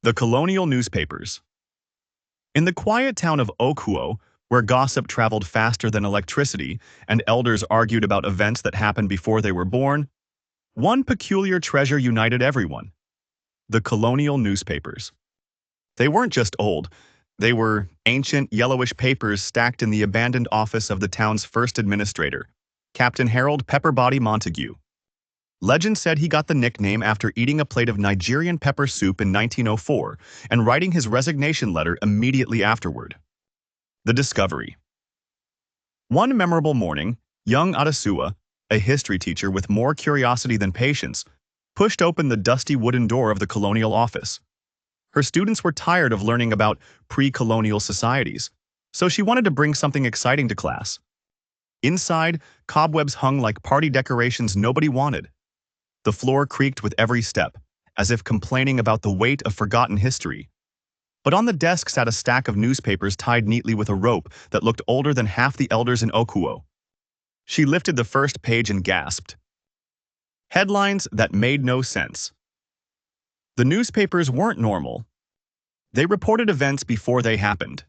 The Colonial Newspapers. In the quiet town of Okhuo, where gossip traveled faster than electricity and elders argued about events that happened before they were born, one peculiar treasure united everyone: the Colonial Newspapers. They weren't just old, they were ancient, yellowish papers stacked in the abandoned office of the town's first administrator, Captain Harold Pepperbody Montague. Legend said he got the nickname after eating a plate of Nigerian pepper soup in 1904 and writing his resignation letter immediately afterward. The discovery. One memorable morning, young Adesuwa, a history teacher with more curiosity than patience, pushed open the dusty wooden door of the colonial office. Her students were tired of learning about pre-colonial societies, so she wanted to bring something exciting to class. Inside, cobwebs hung like party decorations nobody wanted. The floor creaked with every step, as if complaining about the weight of forgotten history. But on the desk sat a stack of newspapers tied neatly with a rope that looked older than half the elders in Okhuo. She lifted the first page and gasped. Headlines that made no sense. The newspapers weren't normal. They reported events before they happened.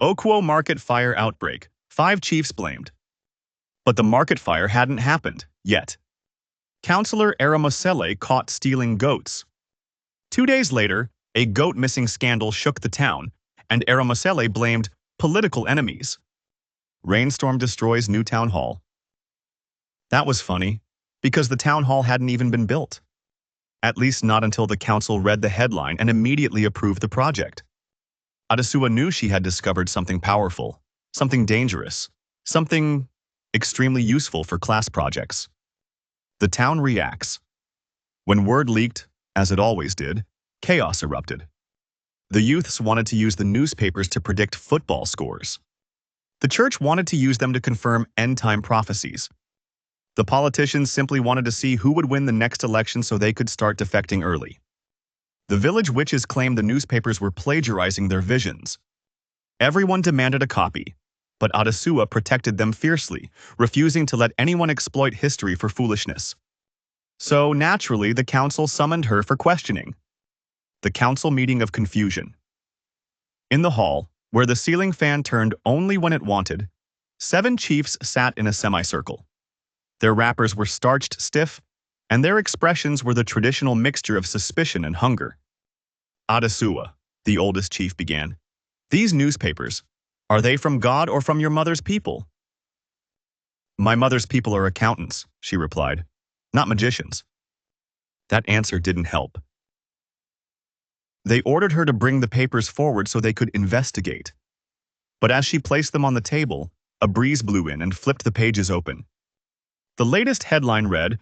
Okhuo market fire outbreak, 5 chiefs blamed. But the market fire hadn't happened, yet. Councillor Adesuwa caught stealing goats. 2 days later, a goat missing scandal shook the town, and Adesuwa blamed political enemies. Rainstorm destroys new town hall. That was funny, because the town hall hadn't even been built. At least not until the council read the headline and immediately approved the project. Adesuwa knew she had discovered something powerful, something dangerous, something extremely useful for class projects. The town reacts. When word leaked, as it always did, chaos erupted. The youths wanted to use the newspapers to predict football scores. The church wanted to use them to confirm end-time prophecies. The politicians simply wanted to see who would win the next election so they could start defecting early. The village witches claimed the newspapers were plagiarizing their visions. Everyone demanded a copy, but Adesuwa protected them fiercely, refusing to let anyone exploit history for foolishness. So, naturally, the council summoned her for questioning. The council meeting of confusion. In the hall, where the ceiling fan turned only when it wanted, 7 chiefs sat in a semicircle. Their wrappers were starched stiff, and their expressions were the traditional mixture of suspicion and hunger. Adesuwa, the oldest chief, began. These newspapers, are they from God or from your mother's people? My mother's people are accountants, she replied, not magicians. That answer didn't help. They ordered her to bring the papers forward so they could investigate. But as she placed them on the table, a breeze blew in and flipped the pages open. The latest headline read,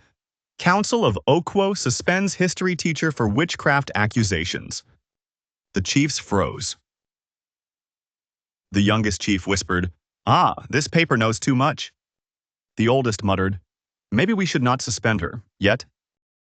Council of Okhuo suspends history teacher for witchcraft accusations. The chiefs froze. The youngest chief whispered, this paper knows too much. The oldest muttered, maybe we should not suspend her, yet.